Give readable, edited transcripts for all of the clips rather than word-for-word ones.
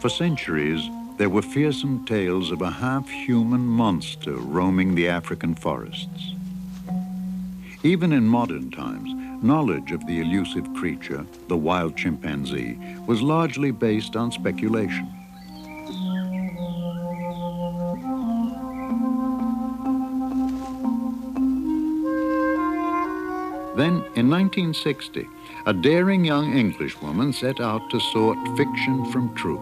For centuries, there were fearsome tales of a half-human monster roaming the African forests. Even in modern times, knowledge of the elusive creature, the wild chimpanzee, was largely based on speculation. Then, in 1960, a daring young Englishwoman set out to sort fiction from truth.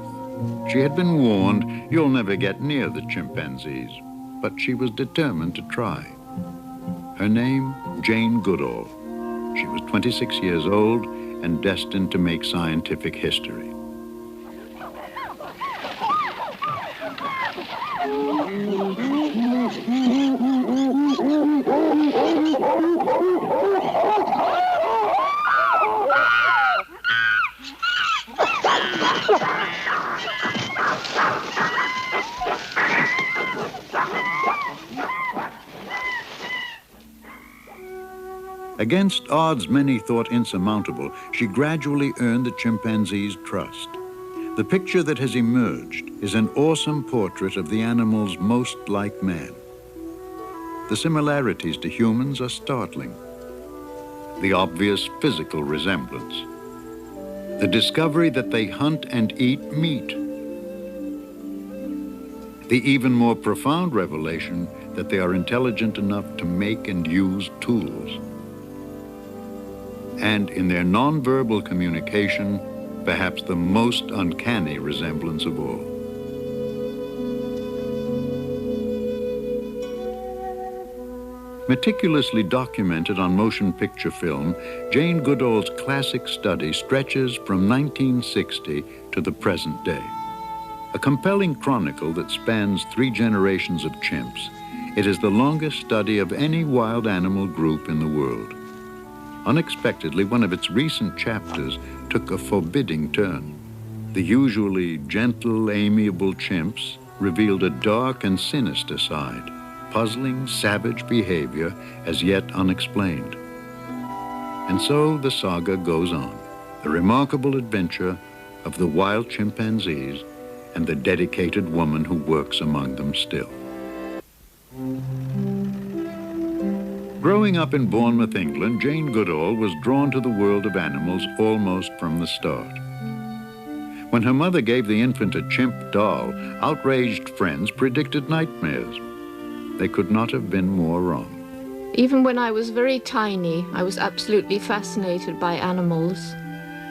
She had been warned, you'll never get near the chimpanzees, but she was determined to try. Her name, Jane Goodall. She was 26 years old and destined to make scientific history. Against odds many thought insurmountable, she gradually earned the chimpanzee's trust. The picture that has emerged is an awesome portrait of the animals most like man. The similarities to humans are startling. The obvious physical resemblance. The discovery that they hunt and eat meat. The even more profound revelation that they are intelligent enough to make and use tools. And in their nonverbal communication, perhaps the most uncanny resemblance of all. Meticulously documented on motion picture film, Jane Goodall's classic study stretches from 1960 to the present day. A compelling chronicle that spans 3 generations of chimps, it is the longest study of any wild animal group in the world. Unexpectedly, one of its recent chapters took a forbidding turn. The usually gentle, amiable chimps revealed a dark and sinister side, puzzling, savage behavior as yet unexplained. And so the saga goes on, the remarkable adventure of the wild chimpanzees and the dedicated woman who works among them still. Growing up in Bournemouth, England, Jane Goodall was drawn to the world of animals almost from the start. When her mother gave the infant a chimp doll, outraged friends predicted nightmares. They could not have been more wrong. Even when I was very tiny, I was absolutely fascinated by animals.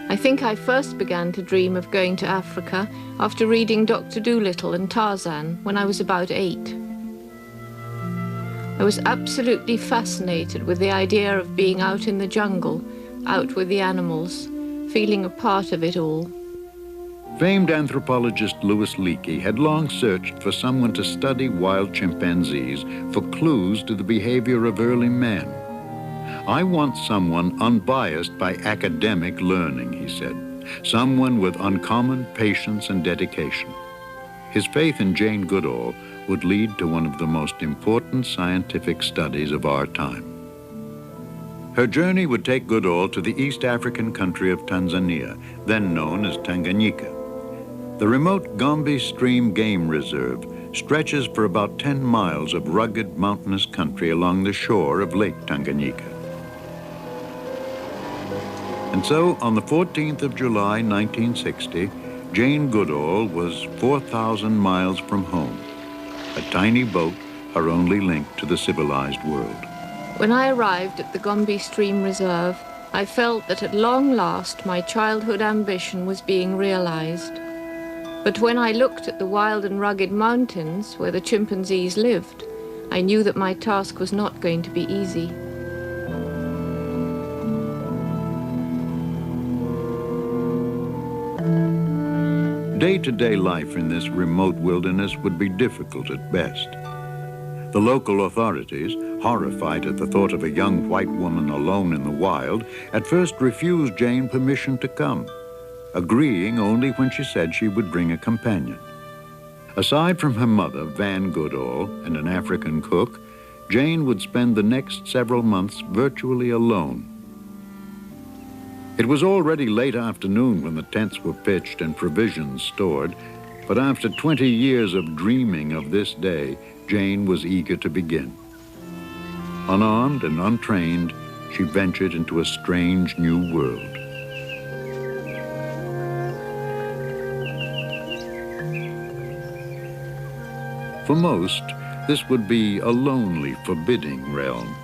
I think I first began to dream of going to Africa after reading Dr. Dolittle and Tarzan when I was about 8. I was absolutely fascinated with the idea of being out in the jungle, out with the animals, feeling a part of it all. Famed anthropologist Louis Leakey had long searched for someone to study wild chimpanzees for clues to the behavior of early man. I want someone unbiased by academic learning, he said, someone with uncommon patience and dedication. His faith in Jane Goodall would lead to one of the most important scientific studies of our time. Her journey would take Goodall to the East African country of Tanzania, then known as Tanganyika. The remote Gombe Stream Game Reserve stretches for about 10 miles of rugged mountainous country along the shore of Lake Tanganyika. And so, on the 14th of July, 1960, Jane Goodall was 4,000 miles from home. A tiny boat, her only link to the civilized world. When I arrived at the Gombe Stream Reserve, I felt that at long last my childhood ambition was being realized. But when I looked at the wild and rugged mountains where the chimpanzees lived, I knew that my task was not going to be easy. Day-to-day life in this remote wilderness would be difficult at best. The local authorities, horrified at the thought of a young white woman alone in the wild, at first refused Jane permission to come, agreeing only when she said she would bring a companion. Aside from her mother, Van Goodall, and an African cook, Jane would spend the next several months virtually alone. It was already late afternoon when the tents were pitched and provisions stored, But after 20 years of dreaming of this day, Jane was eager to begin. Unarmed and untrained, she ventured into a strange new world. For most, this would be a lonely, forbidding realm.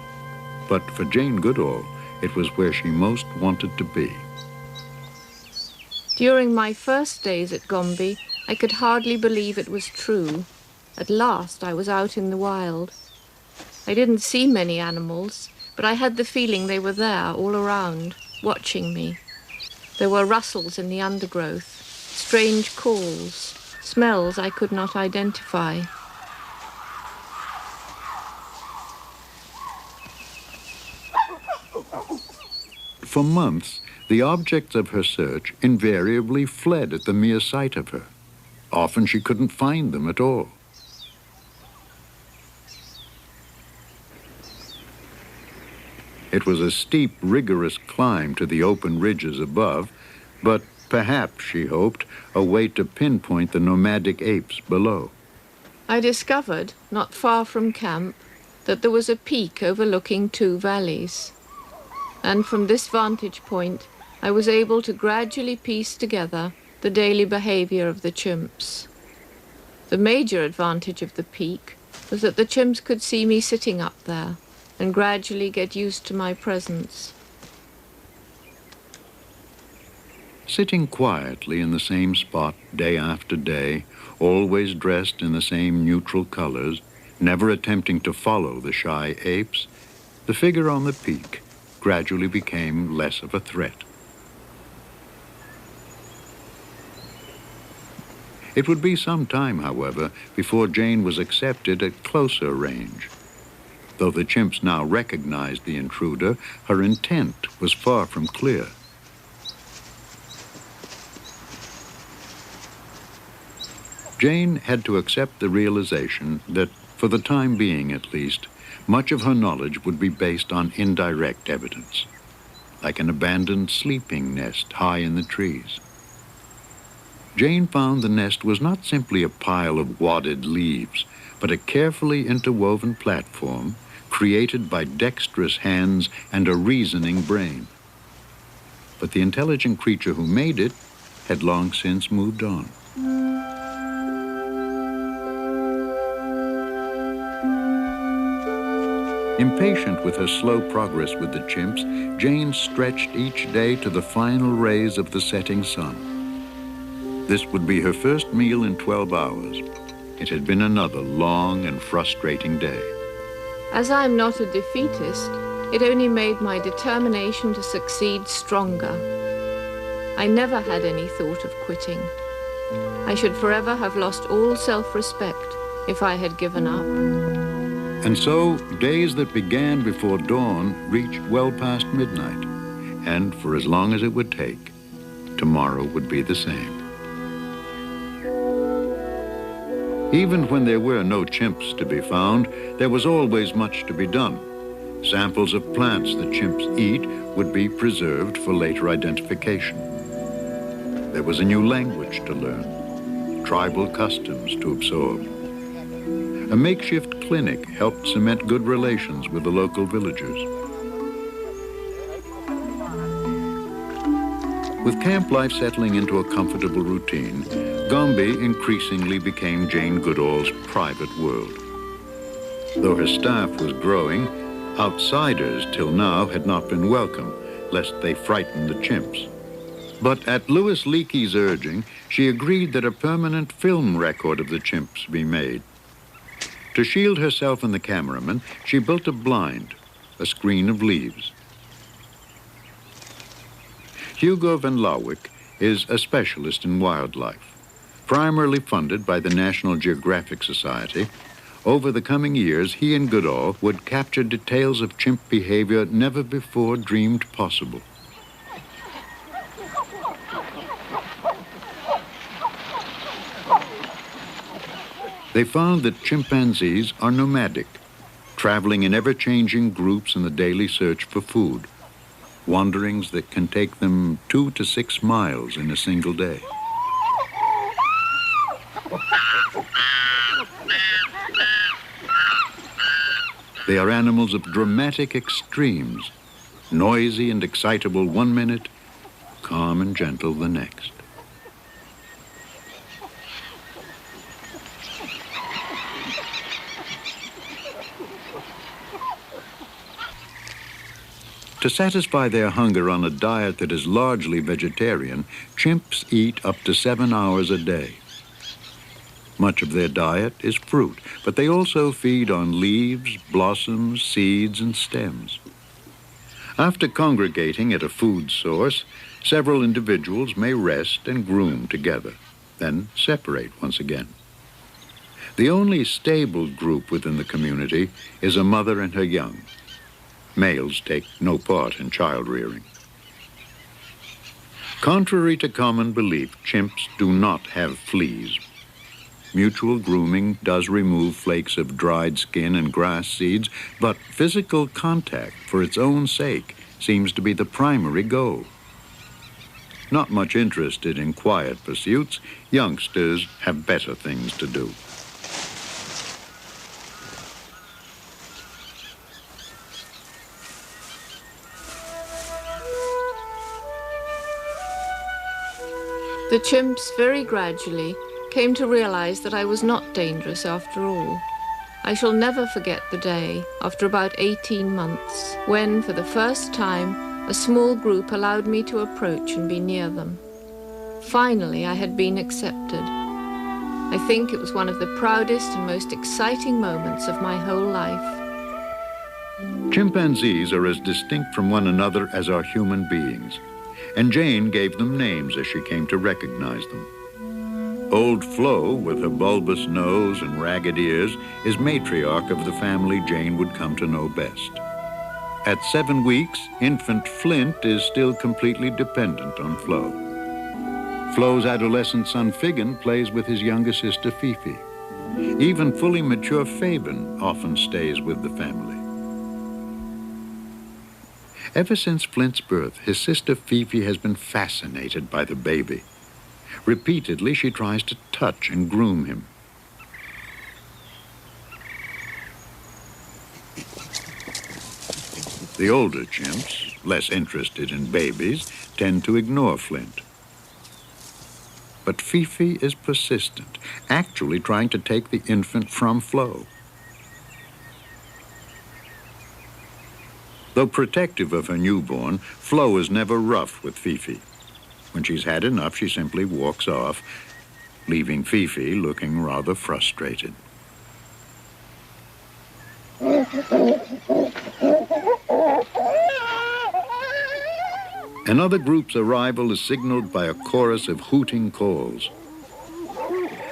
But for Jane Goodall, it was where she most wanted to be. During my first days at Gombe, I could hardly believe it was true. At last, I was out in the wild. I didn't see many animals, but I had the feeling they were there all around, watching me. There were rustles in the undergrowth, strange calls, smells I could not identify. For months, the objects of her search invariably fled at the mere sight of her. Often she couldn't find them at all. It was a steep, rigorous climb to the open ridges above, but perhaps, she hoped, a way to pinpoint the nomadic apes below. I discovered, not far from camp, that there was a peak overlooking 2 valleys. And from this vantage point, I was able to gradually piece together the daily behavior of the chimps. The major advantage of the peak was that the chimps could see me sitting up there and gradually get used to my presence. Sitting quietly in the same spot day after day, always dressed in the same neutral colors, never attempting to follow the shy apes, the figure on the peak gradually became less of a threat. It would be some time, however, before Jane was accepted at closer range. Though the chimps now recognized the intruder, her intent was far from clear. Jane had to accept the realization that, for the time being at least, much of her knowledge would be based on indirect evidence, like an abandoned sleeping nest high in the trees. Jane found the nest was not simply a pile of wadded leaves, but a carefully interwoven platform created by dexterous hands and a reasoning brain. But the intelligent creature who made it had long since moved on. Impatient with her slow progress with the chimps, Jane stretched each day to the final rays of the setting sun. This would be her first meal in 12 hours. It had been another long and frustrating day. As I am not a defeatist, it only made my determination to succeed stronger. I never had any thought of quitting. I should forever have lost all self-respect if I had given up. And so, days that began before dawn reached well past midnight, and for as long as it would take, tomorrow would be the same. Even when there were no chimps to be found, there was always much to be done. Samples of plants the chimps eat would be preserved for later identification. There was a new language to learn, tribal customs to absorb. A makeshift clinic helped cement good relations with the local villagers. With camp life settling into a comfortable routine, Gombe increasingly became Jane Goodall's private world. Though her staff was growing, outsiders till now had not been welcome, lest they frighten the chimps. But at Louis Leakey's urging, she agreed that a permanent film record of the chimps be made. To shield herself and the cameraman, she built a blind, a screen of leaves. Hugo van Lawick is a specialist in wildlife. Primarily funded by the National Geographic Society, over the coming years, he and Goodall would capture details of chimp behavior never before dreamed possible. They found that chimpanzees are nomadic, traveling in ever-changing groups in the daily search for food, wanderings that can take them 2 to 6 miles in a single day. They are animals of dramatic extremes, noisy and excitable one minute, calm and gentle the next. To satisfy their hunger on a diet that is largely vegetarian, chimps eat up to 7 hours a day. Much of their diet is fruit, but they also feed on leaves, blossoms, seeds, and stems. After congregating at a food source, several individuals may rest and groom together, then separate once again. The only stable group within the community is a mother and her young. Males take no part in child rearing. Contrary to common belief, chimps do not have fleas. Mutual grooming does remove flakes of dried skin and grass seeds, but physical contact for its own sake seems to be the primary goal. Not much interested in quiet pursuits, youngsters have better things to do. The chimps very gradually came to realize that I was not dangerous after all. I shall never forget the day, after about 18 months, when, for the first time, a small group allowed me to approach and be near them. Finally, I had been accepted. I think it was one of the proudest and most exciting moments of my whole life. Chimpanzees are as distinct from one another as are human beings, and Jane gave them names as she came to recognize them. Old Flo, with her bulbous nose and ragged ears, is matriarch of the family Jane would come to know best. At 7 weeks, infant Flint is still completely dependent on Flo. Flo's adolescent son Figgin plays with his younger sister Fifi. Even fully mature Fabian often stays with the family. Ever since Flint's birth, his sister Fifi has been fascinated by the baby. Repeatedly, she tries to touch and groom him. The older chimps, less interested in babies, tend to ignore Flint. But Fifi is persistent, actually trying to take the infant from Flo. Though protective of her newborn, Flo is never rough with Fifi. When she's had enough, she simply walks off, leaving Fifi looking rather frustrated. Another group's arrival is signaled by a chorus of hooting calls.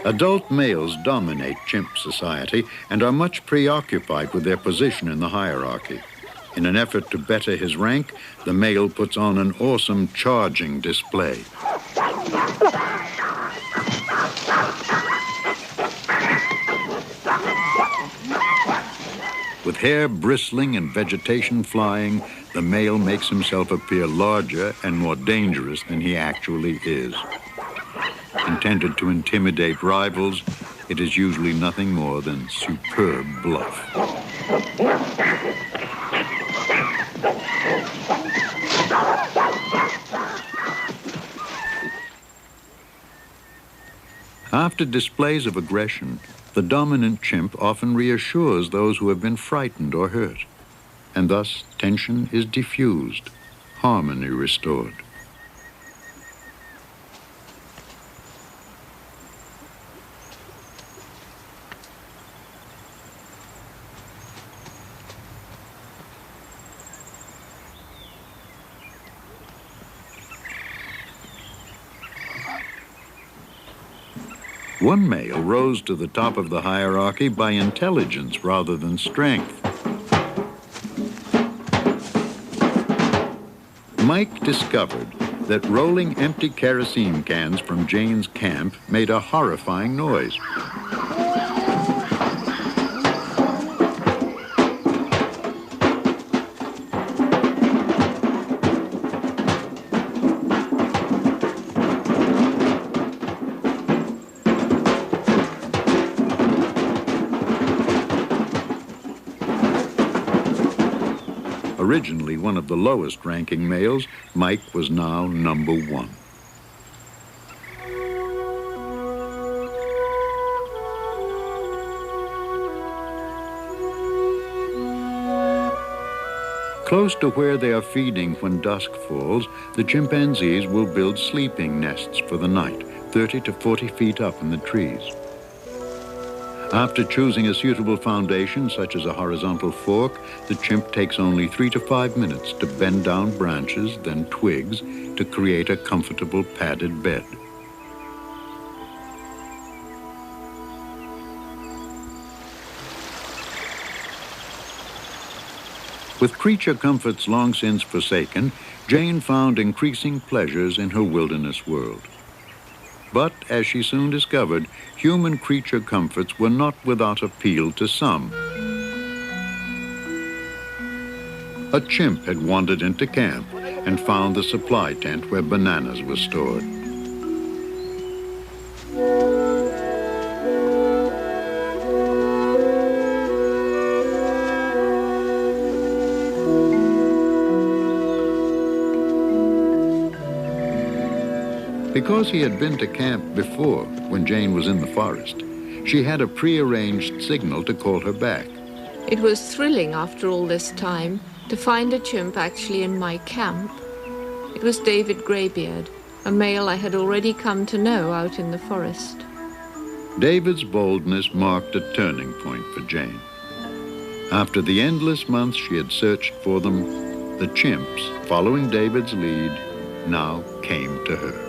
Adult males dominate chimp society and are much preoccupied with their position in the hierarchy. In an effort to better his rank, the male puts on an awesome charging display. With hair bristling and vegetation flying, the male makes himself appear larger and more dangerous than he actually is. Intended to intimidate rivals, it is usually nothing more than superb bluff. After displays of aggression, the dominant chimp often reassures those who have been frightened or hurt, and thus tension is diffused, harmony restored. One male rose to the top of the hierarchy by intelligence rather than strength. Mike discovered that rolling empty kerosene cans from Jane's camp made a horrifying noise. Originally one of the lowest-ranking males, Mike was now number one. Close to where they are feeding when dusk falls, the chimpanzees will build sleeping nests for the night, 30 to 40 feet up in the trees. After choosing a suitable foundation, such as a horizontal fork, the chimp takes only 3 to 5 minutes to bend down branches, then twigs, to create a comfortable padded bed. With creature comforts long since forsaken, Jane found increasing pleasures in her wilderness world. But, as she soon discovered, human creature comforts were not without appeal to some. A chimp had wandered into camp and found the supply tent where bananas were stored. Because he had been to camp before, when Jane was in the forest, she had a prearranged signal to call her back. It was thrilling after all this time to find a chimp actually in my camp. It was David Greybeard, a male I had already come to know out in the forest. David's boldness marked a turning point for Jane. After the endless months she had searched for them, the chimps, following David's lead, now came to her.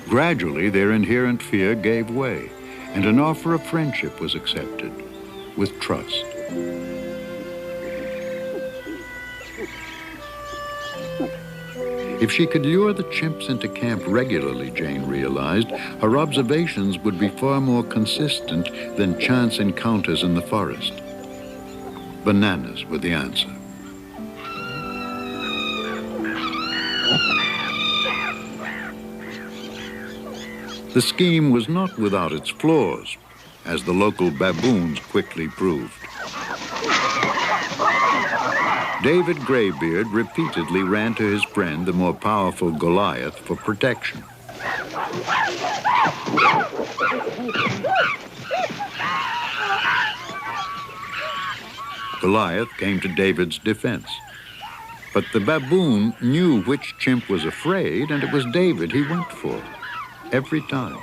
Gradually, their inherent fear gave way, and an offer of friendship was accepted, with trust. If she could lure the chimps into camp regularly, Jane realized, her observations would be far more consistent than chance encounters in the forest. Bananas were the answer. The scheme was not without its flaws, as the local baboons quickly proved. David Greybeard repeatedly ran to his friend, the more powerful Goliath, for protection. Goliath came to David's defense. But the baboon knew which chimp was afraid, and it was David he went for. Every time.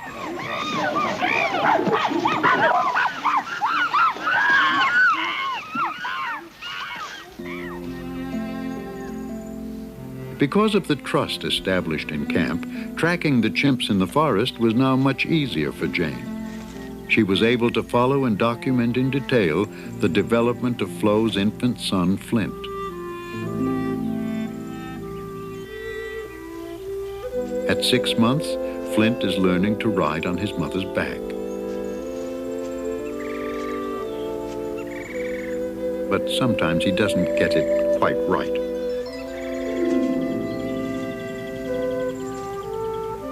Because of the trust established in camp, tracking the chimps in the forest was now much easier for Jane. She was able to follow and document in detail the development of Flo's infant son, Flint. At 6 months, Flint is learning to ride on his mother's back. But sometimes he doesn't get it quite right.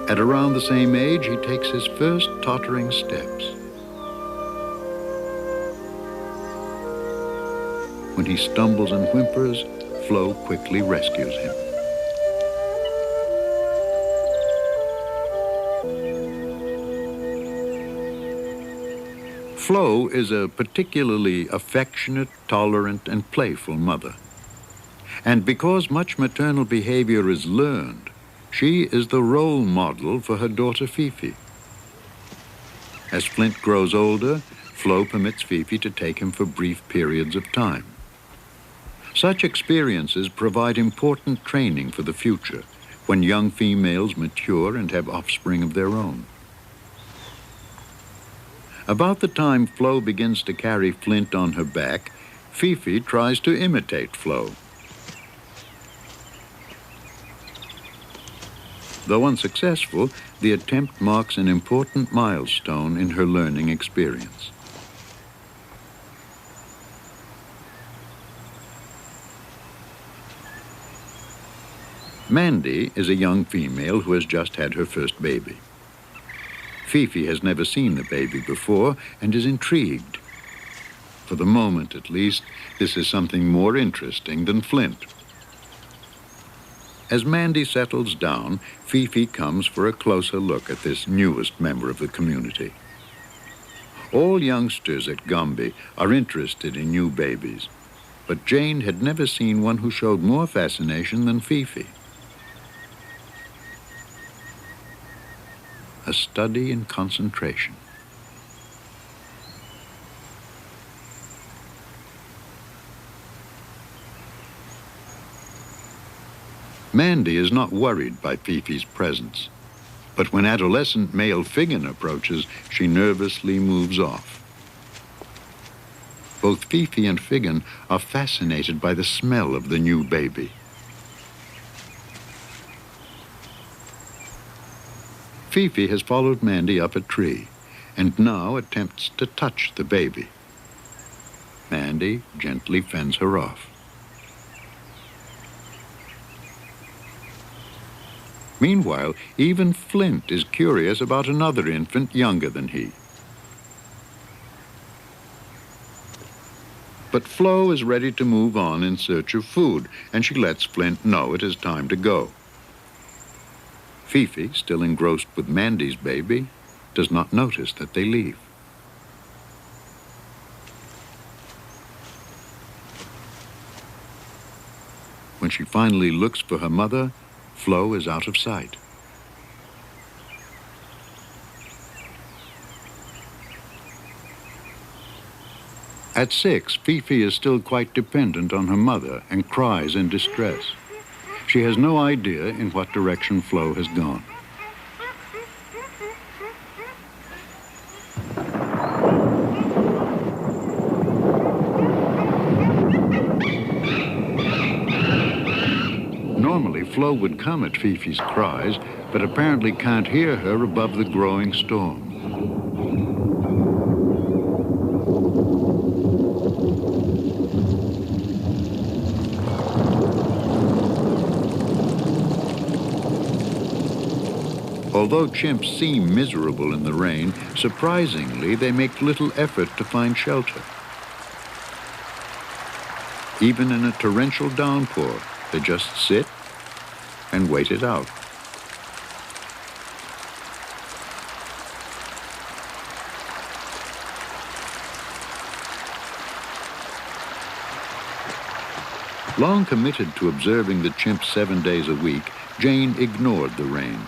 At around the same age, he takes his first tottering steps. When he stumbles and whimpers, Flo quickly rescues him. Flo is a particularly affectionate, tolerant, and playful mother. And because much maternal behavior is learned, she is the role model for her daughter Fifi. As Flint grows older, Flo permits Fifi to take him for brief periods of time. Such experiences provide important training for the future, when young females mature and have offspring of their own. About the time Flo begins to carry Flint on her back, Fifi tries to imitate Flo. Though unsuccessful, the attempt marks an important milestone in her learning experience. Mandy is a young female who has just had her first baby. Fifi has never seen the baby before and is intrigued. For the moment, at least, this is something more interesting than Flint. As Mandy settles down, Fifi comes for a closer look at this newest member of the community. All youngsters at Gombe are interested in new babies, but Jane had never seen one who showed more fascination than Fifi. A study in concentration. Mandy is not worried by Fifi's presence, but when adolescent male Figgin approaches, she nervously moves off. Both Fifi and Figgin are fascinated by the smell of the new baby. Fifi has followed Mandy up a tree and now attempts to touch the baby. Mandy gently fends her off. Meanwhile, even Flint is curious about another infant younger than he. But Flo is ready to move on in search of food, and she lets Flint know it is time to go. Fifi, still engrossed with Mandy's baby, does not notice that they leave. When she finally looks for her mother, Flo is out of sight. At 6, Fifi is still quite dependent on her mother and cries in distress. She has no idea in what direction Flo has gone. Normally, Flo would come at Fifi's cries, but apparently can't hear her above the growing storm. Although chimps seem miserable in the rain, surprisingly, they make little effort to find shelter. Even in a torrential downpour, they just sit and wait it out. Long committed to observing the chimps 7 days a week, Jane ignored the rain.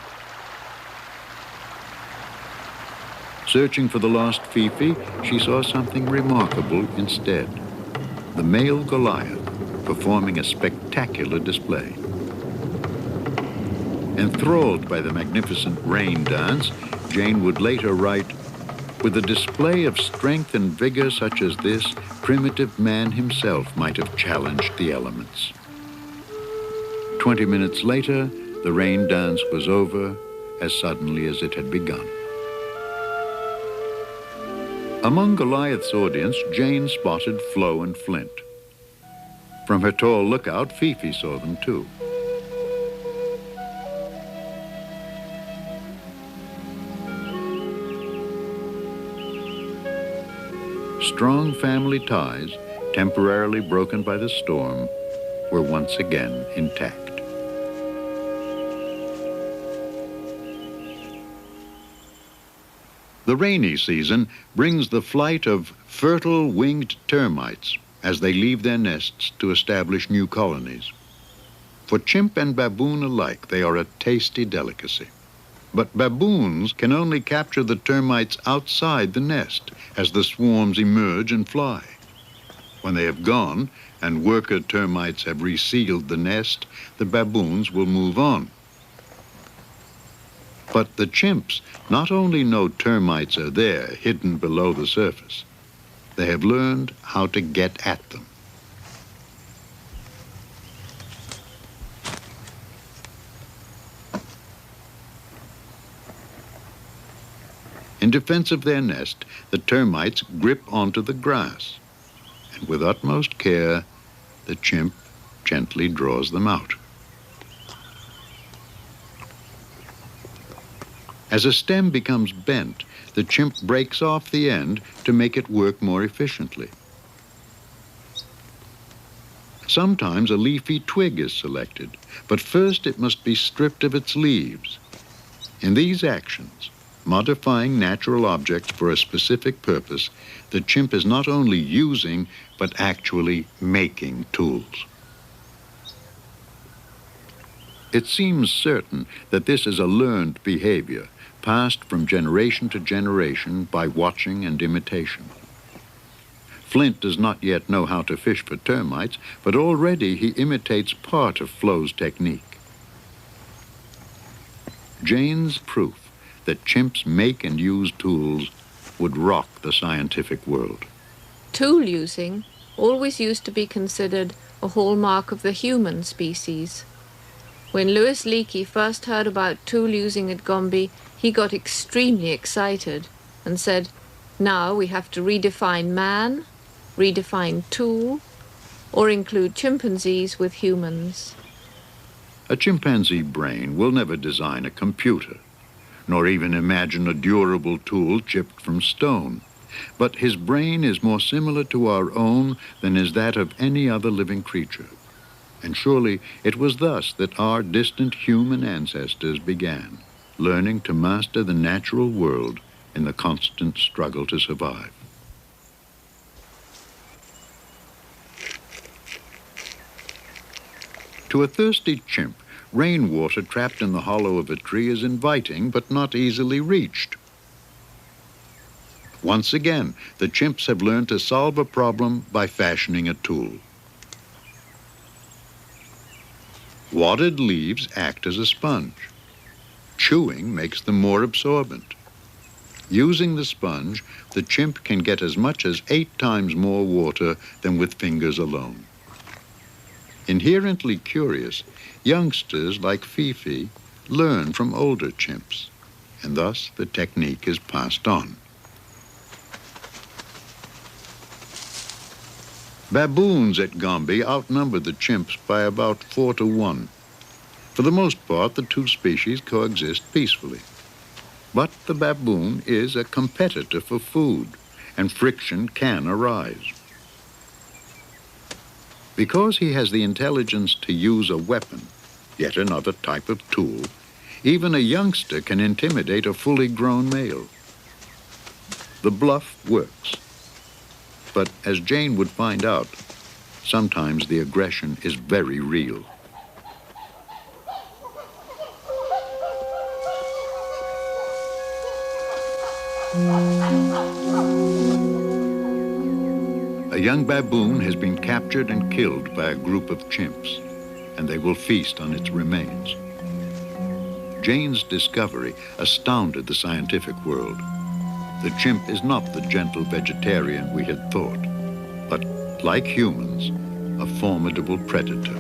Searching for the lost Fifi, she saw something remarkable instead. The male Goliath performing a spectacular display. Enthralled by the magnificent rain dance, Jane would later write, "With a display of strength and vigor such as this, primitive man himself might have challenged the elements." 20 minutes later, the rain dance was over as suddenly as it had begun. Among Goliath's audience, Jane spotted Flo and Flint. From her tall lookout, Fifi saw them too. Strong family ties, temporarily broken by the storm, were once again intact. The rainy season brings the flight of fertile winged termites as they leave their nests to establish new colonies. For chimp and baboon alike, they are a tasty delicacy. But baboons can only capture the termites outside the nest as the swarms emerge and fly. When they have gone and worker termites have resealed the nest, the baboons will move on. But the chimps not only know termites are there, hidden below the surface, they have learned how to get at them. In defense of their nest, the termites grip onto the grass, and with utmost care, the chimp gently draws them out. As a stem becomes bent, the chimp breaks off the end to make it work more efficiently. Sometimes a leafy twig is selected, but first it must be stripped of its leaves. In these actions, modifying natural objects for a specific purpose, the chimp is not only using, but actually making tools. It seems certain that this is a learned behavior, passed from generation to generation by watching and imitation. Flint does not yet know how to fish for termites, but already he imitates part of Flo's technique. Jane's proof that chimps make and use tools would rock the scientific world. Tool using always used to be considered a hallmark of the human species. When Louis Leakey first heard about tool using at Gombe, he got extremely excited and said, "Now we have to redefine man, redefine tool, or include chimpanzees with humans." A chimpanzee brain will never design a computer, nor even imagine a durable tool chipped from stone. But his brain is more similar to our own than is that of any other living creature. And surely it was thus that our distant human ancestors began, learning to master the natural world in the constant struggle to survive. To a thirsty chimp, rainwater trapped in the hollow of a tree is inviting but not easily reached. Once again, the chimps have learned to solve a problem by fashioning a tool. Wadded leaves act as a sponge. Chewing makes them more absorbent. Using the sponge, the chimp can get as much as 8 times more water than with fingers alone. Inherently curious, youngsters like Fifi learn from older chimps, and thus the technique is passed on. Baboons at Gombe outnumber the chimps by about 4 to 1. For the most part, the two species coexist peacefully. But the baboon is a competitor for food, and friction can arise. Because he has the intelligence to use a weapon, yet another type of tool, even a youngster can intimidate a fully grown male. The bluff works. But as Jane would find out, sometimes the aggression is very real. A young baboon has been captured and killed by a group of chimps, and they will feast on its remains. Jane's discovery astounded the scientific world. The chimp is not the gentle vegetarian we had thought, but, like humans, a formidable predator.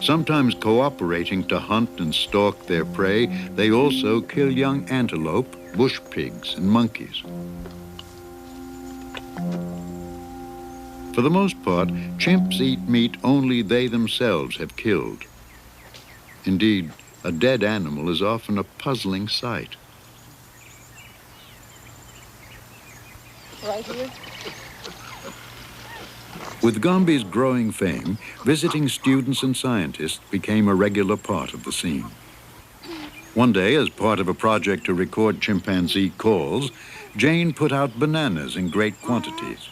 Sometimes cooperating to hunt and stalk their prey, they also kill young antelope, bush pigs, and monkeys. For the most part, chimps eat meat only they themselves have killed. Indeed, a dead animal is often a puzzling sight. Right here. With Gombe's growing fame, visiting students and scientists became a regular part of the scene. One day, as part of a project to record chimpanzee calls, Jane put out bananas in great quantities.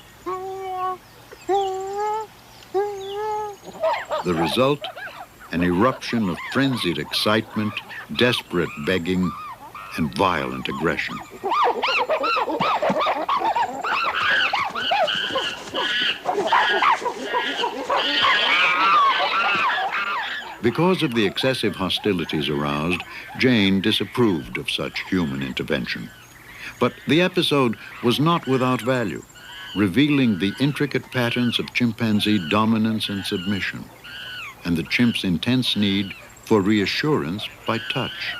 The result, an eruption of frenzied excitement, desperate begging, and violent aggression. Because of the excessive hostilities aroused, Jane disapproved of such human intervention. But the episode was not without value, revealing the intricate patterns of chimpanzee dominance and submission, and the chimp's intense need for reassurance by touch.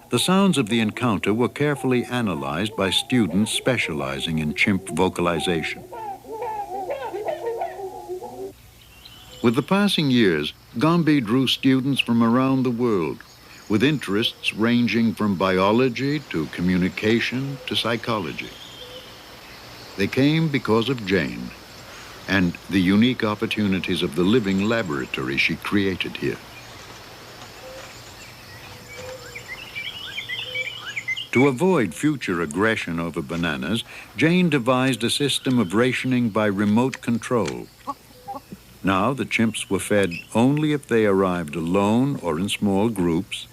The sounds of the encounter were carefully analyzed by students specializing in chimp vocalization. With the passing years, Gombe drew students from around the world, with interests ranging from biology to communication to psychology. They came because of Jane and the unique opportunities of the living laboratory she created here. To avoid future aggression over bananas, Jane devised a system of rationing by remote control. Now the chimps were fed only if they arrived alone or in small groups,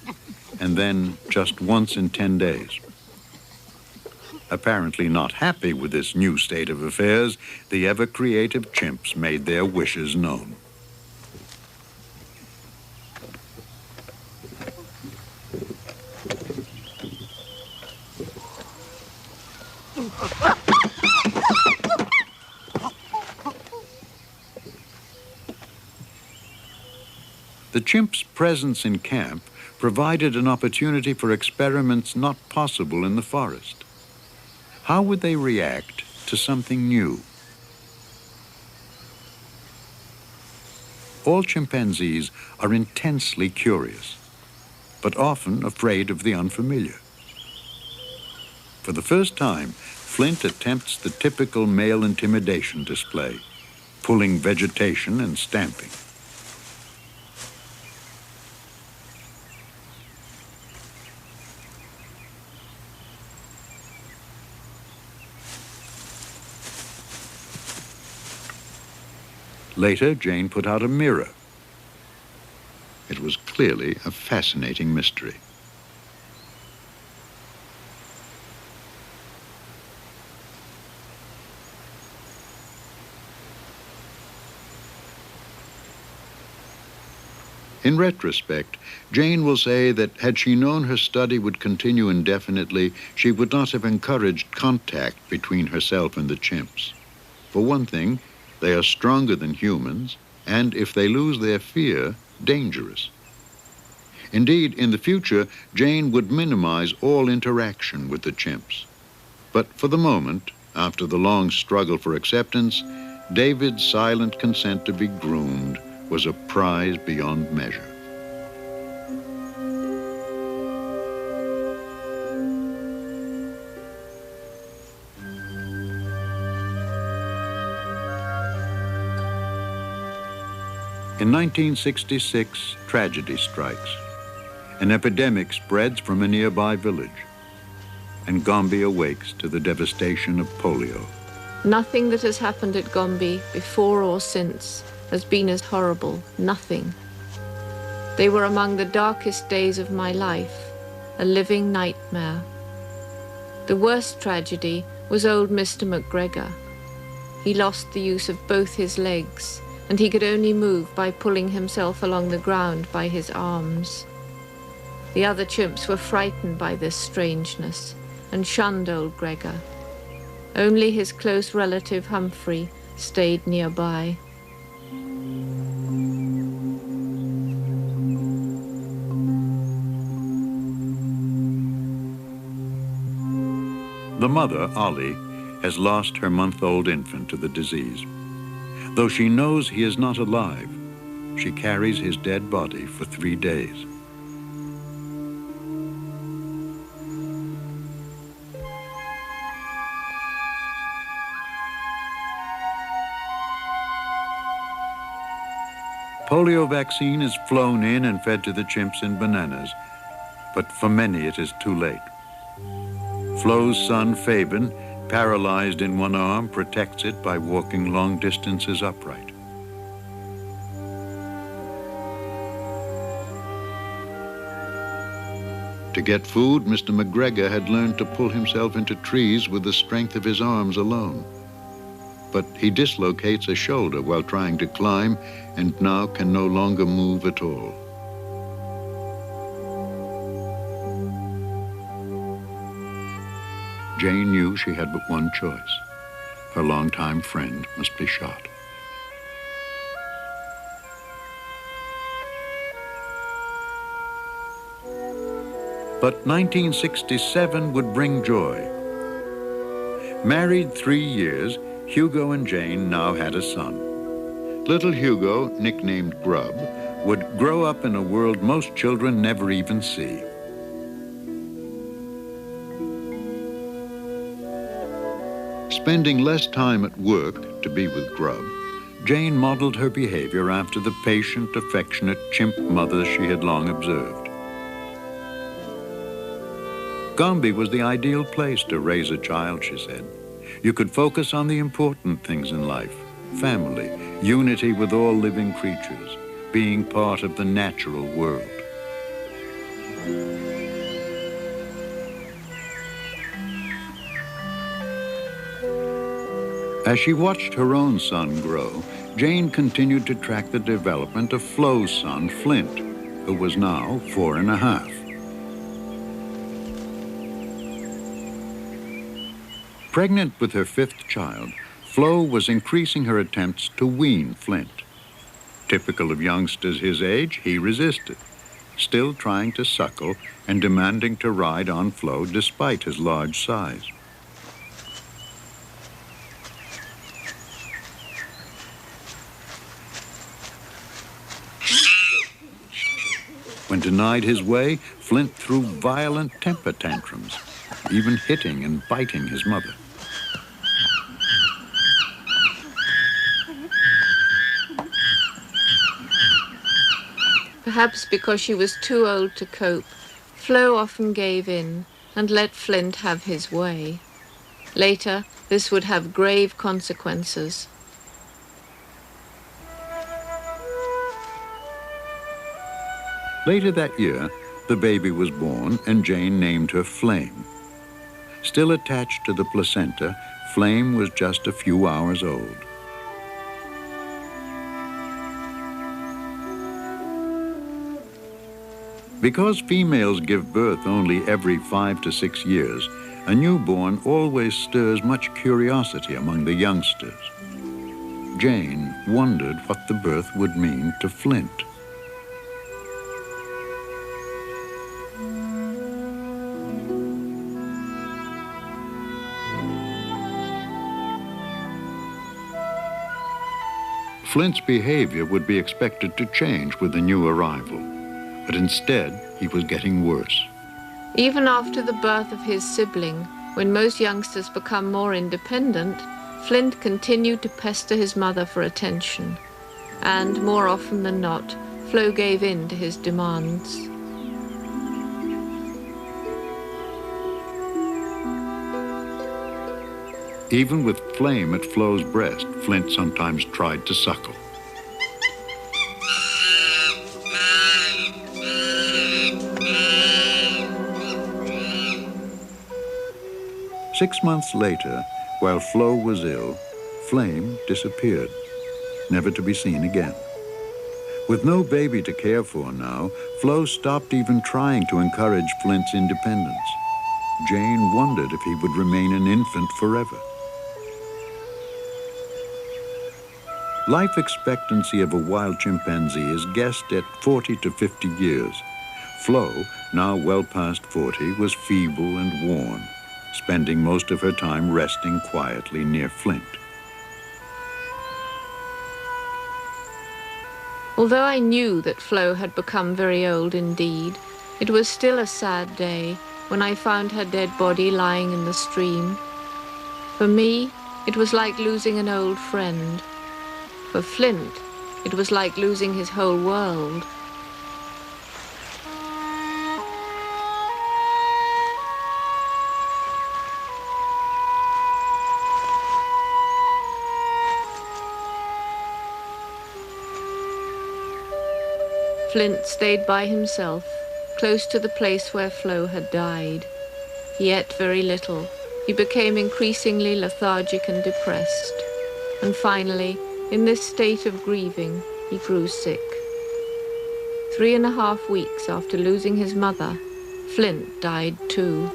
and then just once in 10 days. Apparently not happy with this new state of affairs, the ever-creative chimps made their wishes known. The chimps' presence in camp provided an opportunity for experiments not possible in the forest. How would they react to something new? All chimpanzees are intensely curious, but often afraid of the unfamiliar. For the first time, Flint attempts the typical male intimidation display, pulling vegetation and stamping. Later, Jane put out a mirror. It was clearly a fascinating mystery. In retrospect, Jane will say that had she known her study would continue indefinitely, she would not have encouraged contact between herself and the chimps. For one thing, they are stronger than humans, and if they lose their fear, dangerous. Indeed, in the future, Jane would minimize all interaction with the chimps. But for the moment, after the long struggle for acceptance, David's silent consent to be groomed was a prize beyond measure. In 1966, tragedy strikes. An epidemic spreads from a nearby village, and Gombe awakes to the devastation of polio. Nothing that has happened at Gombe, before or since, has been as horrible. Nothing. They were among the darkest days of my life, a living nightmare. The worst tragedy was old Mr. McGregor. He lost the use of both his legs, and he could only move by pulling himself along the ground by his arms. The other chimps were frightened by this strangeness and shunned old Gregor. Only his close relative Humphrey stayed nearby. The mother, Ollie, has lost her month-old infant to the disease. Though she knows he is not alive, she carries his dead body for 3 days. Polio vaccine is flown in and fed to the chimps in bananas, but for many it is too late. Flo's son, Fabian, paralyzed in one arm, protects it by walking long distances upright. To get food, Mr. McGregor had learned to pull himself into trees with the strength of his arms alone. But he dislocates a shoulder while trying to climb and now can no longer move at all. Jane knew she had but one choice. Her longtime friend must be shot. But 1967 would bring joy. Married 3 years, Hugo and Jane now had a son. Little Hugo, nicknamed Grub, would grow up in a world most children never even see. Spending less time at work to be with Grub, Jane modeled her behavior after the patient, affectionate chimp mother she had long observed. Gombe was the ideal place to raise a child, she said. You could focus on the important things in life: family, unity with all living creatures, being part of the natural world. As she watched her own son grow, Jane continued to track the development of Flo's son, Flint, who was now 4½. Pregnant with her 5th child, Flo was increasing her attempts to wean Flint. Typical of youngsters his age, he resisted, still trying to suckle and demanding to ride on Flo despite his large size. When denied his way, Flint threw violent temper tantrums, even hitting and biting his mother. Perhaps because she was too old to cope, Flo often gave in and let Flint have his way. Later, this would have grave consequences. Later that year, the baby was born and Jane named her Flame. Still attached to the placenta, Flame was just a few hours old. Because females give birth only every 5 to 6 years, a newborn always stirs much curiosity among the youngsters. Jane wondered what the birth would mean to Flint. Flint's behavior would be expected to change with the new arrival, but instead he was getting worse. Even after the birth of his sibling, when most youngsters become more independent, Flint continued to pester his mother for attention, and more often than not, Flo gave in to his demands. Even with Flame at Flo's breast, Flint sometimes tried to suckle. Six months later, while Flo was ill, Flame disappeared, never to be seen again. With no baby to care for now, Flo stopped even trying to encourage Flint's independence. Jane wondered if he would remain an infant forever. Life expectancy of a wild chimpanzee is guessed at 40 to 50 years. Flo, now well past 40, was feeble and worn, spending most of her time resting quietly near Flint. Although I knew that Flo had become very old indeed, it was still a sad day when I found her dead body lying in the stream. For me, it was like losing an old friend. For Flint, it was like losing his whole world. Flint stayed by himself, close to the place where Flo had died. He ate very little. He became increasingly lethargic and depressed. And finally, in this state of grieving, he grew sick. 3.5 weeks after losing his mother, Flint died too.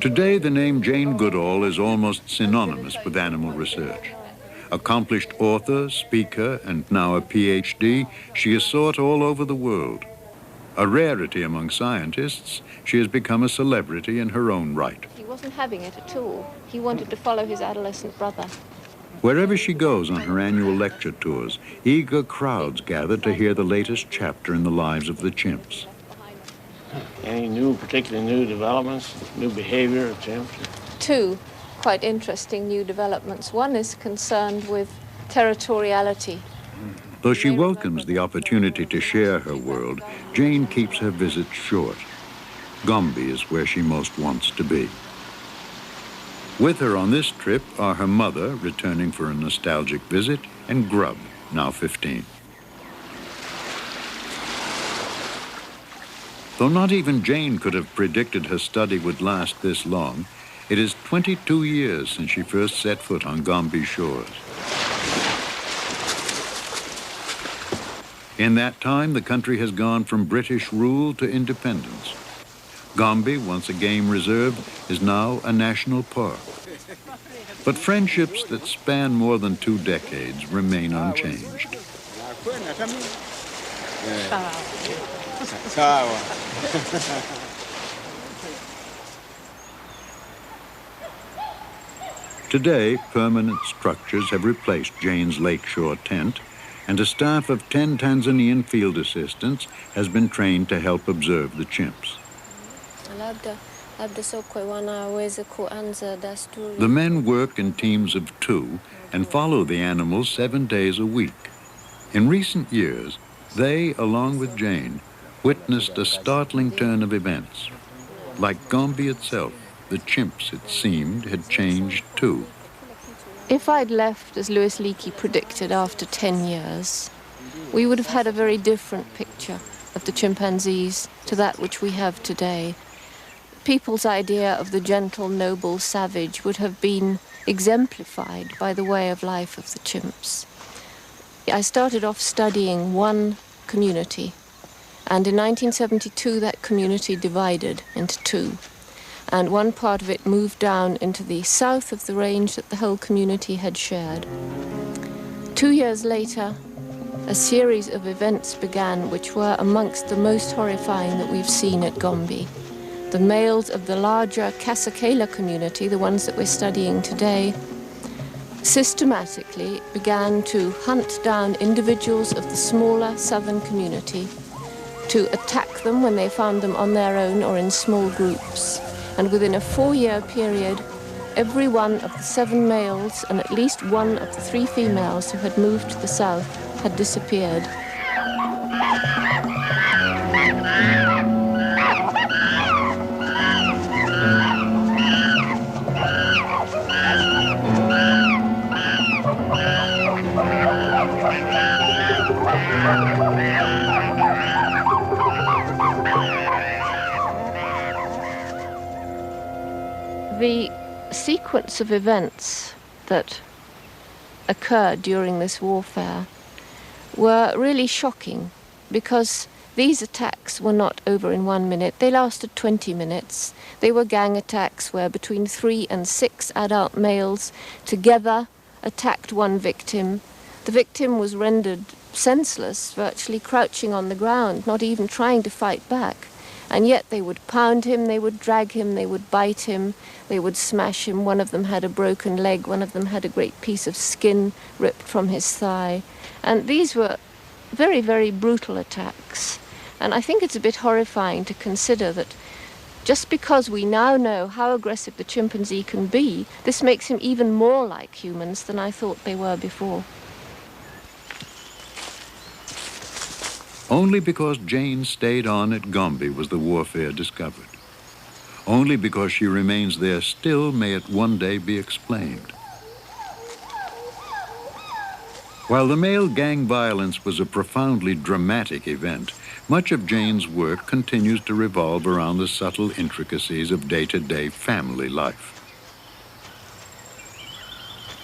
Today, the name Jane Goodall is almost synonymous with animal research. Accomplished author, speaker, and now a PhD, she is sought all over the world. A rarity among scientists, she has become a celebrity in her own right. He wasn't having it at all. He wanted to follow his adolescent brother. Wherever she goes on her annual lecture tours, eager crowds gather to hear the latest chapter in the lives of the chimps. Any particularly new developments, new behavior of chimps? Two quite interesting new developments. One is concerned with territoriality. Though she welcomes the opportunity to share her world, Jane keeps her visits short. Gombe is where she most wants to be. With her on this trip are her mother, returning for a nostalgic visit, and Grub, now 15. Though not even Jane could have predicted her study would last this long, it is 22 years since she first set foot on Gombe shores. In that time, the country has gone from British rule to independence. Gombe, once a game reserve, is now a national park. But friendships that span more than 2 decades remain unchanged. Today, permanent structures have replaced Jane's lakeshore tent, and a staff of 10 Tanzanian field assistants has been trained to help observe the chimps. The men work in teams of 2 and follow the animals 7 days a week. In recent years, they, along with Jane, witnessed a startling turn of events. Like Gombe itself, the chimps, it seemed, had changed too. If I'd left, as Louis Leakey predicted, after 10 years, we would have had a very different picture of the chimpanzees to that which we have today. People's idea of the gentle, noble savage would have been exemplified by the way of life of the chimps. I started off studying one community, and in 1972 that community divided into 2. And one part of it moved down into the south of the range that the whole community had shared. 2 years later, a series of events began which were amongst the most horrifying that we've seen at Gombe. The males of the larger Kasakela community, the ones that we're studying today, systematically began to hunt down individuals of the smaller southern community, to attack them when they found them on their own or in small groups. And within a 4-year period, every one of the 7 males and at least 1 of the 3 females who had moved to the south had disappeared. The sequence of events that occurred during this warfare were really shocking, because these attacks were not over in 1 minute. They lasted 20 minutes. They were gang attacks where between 3 and 6 adult males together attacked one victim. The victim was rendered senseless, virtually crouching on the ground, not even trying to fight back. And yet they would pound him, they would drag him, they would bite him, they would smash him. One of them had a broken leg, one of them had a great piece of skin ripped from his thigh. And these were very, very brutal attacks. And I think it's a bit horrifying to consider that just because we now know how aggressive the chimpanzee can be, this makes him even more like humans than I thought they were before. Only because Jane stayed on at Gombe was the warfare discovered. Only because she remains there still may it one day be explained. While the male gang violence was a profoundly dramatic event, much of Jane's work continues to revolve around the subtle intricacies of day-to-day family life.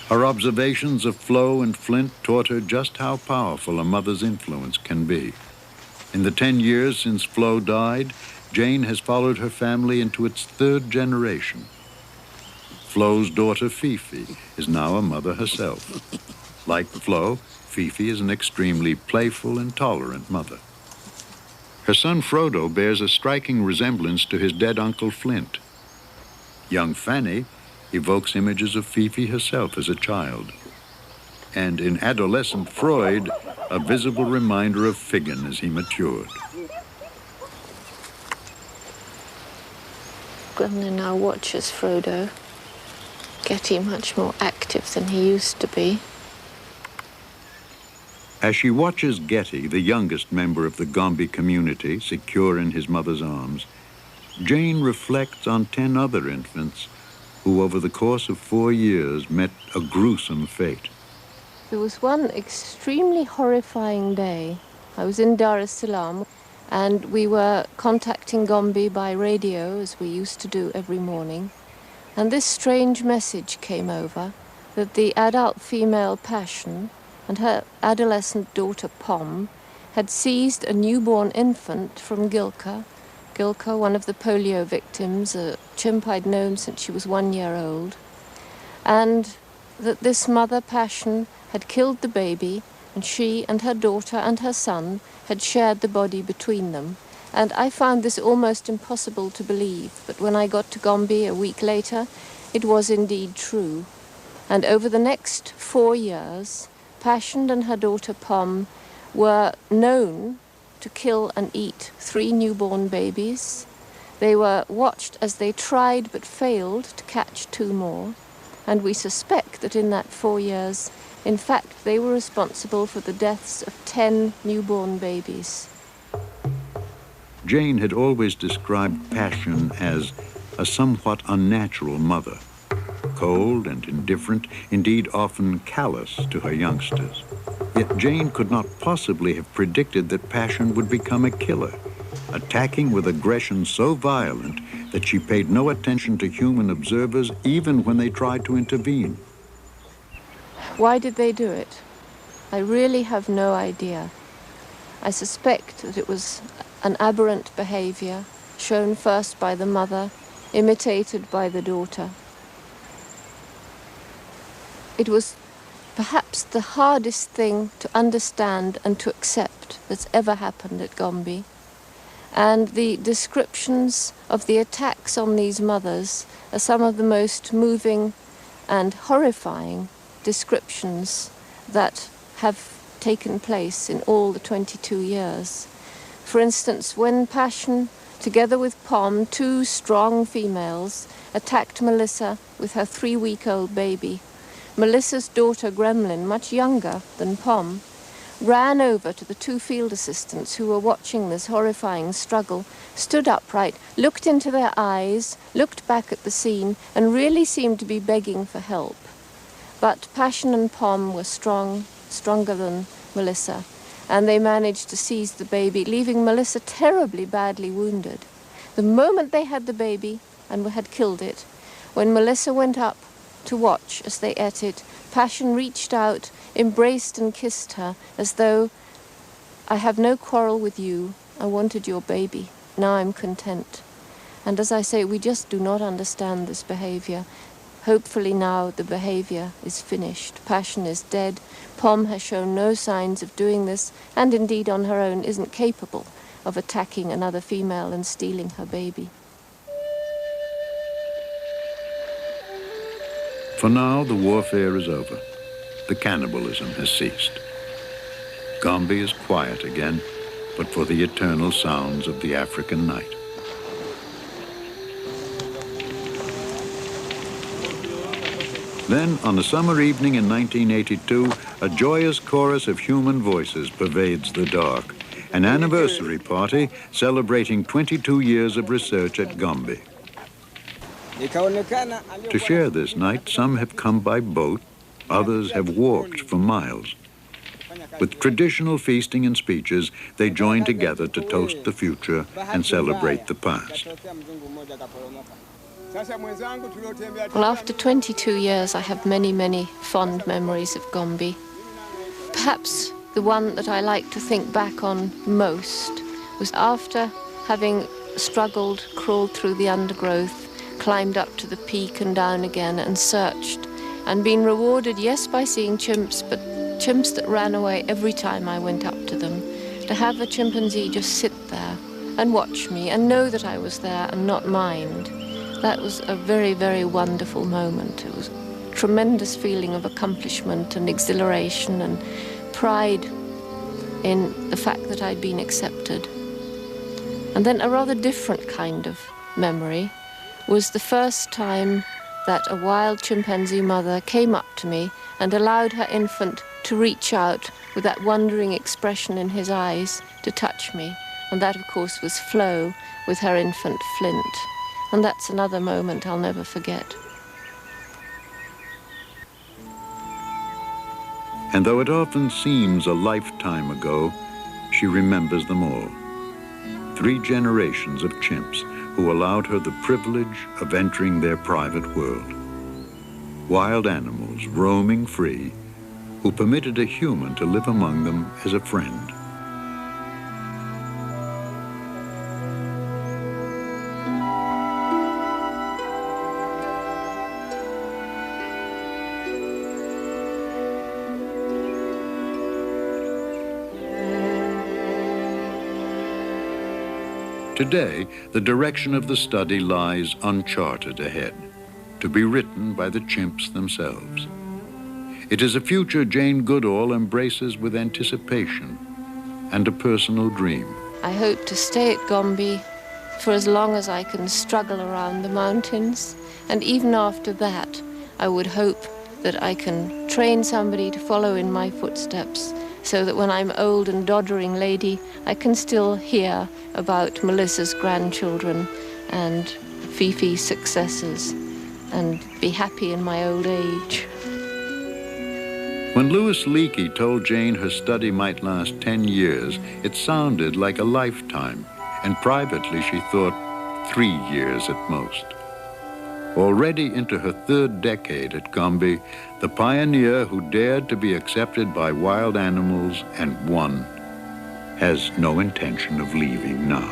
Her observations of Flo and Flint taught her just how powerful a mother's influence can be. In the 10 years since Flo died, Jane has followed her family into its third generation. Flo's daughter, Fifi, is now a mother herself. Like Flo, Fifi is an extremely playful and tolerant mother. Her son, Frodo, bears a striking resemblance to his dead Uncle Flint. Young Fanny evokes images of Fifi herself as a child. And in adolescent Freud, a visible reminder of Figgin as he matured. Gremlin now watches Frodo, getting much more active than he used to be. As she watches Getty, the youngest member of the Gombe community, secure in his mother's arms, Jane reflects on 10 other infants who over the course of 4 years met a gruesome fate. There was one extremely horrifying day. I was in Dar es Salaam and we were contacting Gombe by radio, as we used to do every morning. And this strange message came over that the adult female Passion and her adolescent daughter Pom had seized a newborn infant from Gilka. Gilka, one of the polio victims, a chimp I'd known since she was 1 year old. And that this mother, Passion, had killed the baby, and she and her daughter and her son had shared the body between them. And I found this almost impossible to believe, but when I got to Gombe a week later, it was indeed true. And over the next 4 years, Passion and her daughter Pom were known to kill and eat 3 newborn babies. They were watched as they tried but failed to catch 2 more. And we suspect that in that 4 years, in fact, they were responsible for the deaths of 10 newborn babies. Jane had always described Passion as a somewhat unnatural mother, cold and indifferent, indeed often callous to her youngsters. Yet Jane could not possibly have predicted that Passion would become a killer, attacking with aggression so violent that she paid no attention to human observers even when they tried to intervene. Why did they do it? I really have no idea. I suspect that it was an aberrant behavior, shown first by the mother, imitated by the daughter. It was perhaps the hardest thing to understand and to accept that's ever happened at Gombe. And the descriptions of the attacks on these mothers are some of the most moving and horrifying descriptions that have taken place in all the 22 years. For instance, when Passion, together with Pom, 2 strong females, attacked Melissa with her 3-week-old baby, Melissa's daughter Gremlin, much younger than Pom, ran over to the 2 field assistants who were watching this horrifying struggle, stood upright, looked into their eyes, looked back at the scene, and really seemed to be begging for help. But Passion and Pom were stronger than Melissa, and they managed to seize the baby, leaving Melissa terribly badly wounded. The moment they had the baby and had killed it, when Melissa went up to watch as they ate it, Passion reached out, embraced and kissed her, as though, "I have no quarrel with you, I wanted your baby, now I'm content." And as I say, we just do not understand this behavior. Hopefully now the behavior is finished. Passion is dead. Pom has shown no signs of doing this, and indeed on her own isn't capable of attacking another female and stealing her baby. For now, the warfare is over. The cannibalism has ceased. Gombe is quiet again, but for the eternal sounds of the African night. Then, on a summer evening in 1982, a joyous chorus of human voices pervades the dark, an anniversary party celebrating 22 years of research at Gombe. To share this night, some have come by boat, others have walked for miles. With traditional feasting and speeches, they join together to toast the future and celebrate the past. Well, after 22 years, I have many, many fond memories of Gombe. Perhaps the one that I like to think back on most was after having struggled, crawled through the undergrowth, climbed up to the peak and down again and searched, and been rewarded, yes, by seeing chimps, but chimps that ran away every time I went up to them. To have a chimpanzee just sit there and watch me and know that I was there and not mind, that was a very, very wonderful moment. It was a tremendous feeling of accomplishment and exhilaration and pride in the fact that I'd been accepted. And then a rather different kind of memory was the first time that a wild chimpanzee mother came up to me and allowed her infant to reach out with that wondering expression in his eyes to touch me. And that, of course, was Flo with her infant Flint. And that's another moment I'll never forget. And though it often seems a lifetime ago, she remembers them all. 3 generations of chimps who allowed her the privilege of entering their private world. Wild animals roaming free, who permitted a human to live among them as a friend. Today, the direction of the study lies uncharted ahead, to be written by the chimps themselves. It is a future Jane Goodall embraces with anticipation and a personal dream. I hope to stay at Gombe for as long as I can struggle around the mountains, and even after that, I would hope that I can train somebody to follow in my footsteps, so that when I'm old and doddering lady, I can still hear about Melissa's grandchildren and Fifi's successes and be happy in my old age. When Louis Leakey told Jane her study might last 10 years, it sounded like a lifetime, and privately she thought 3 years at most. Already into her 3rd decade at Gombe, the pioneer who dared to be accepted by wild animals and won has no intention of leaving now.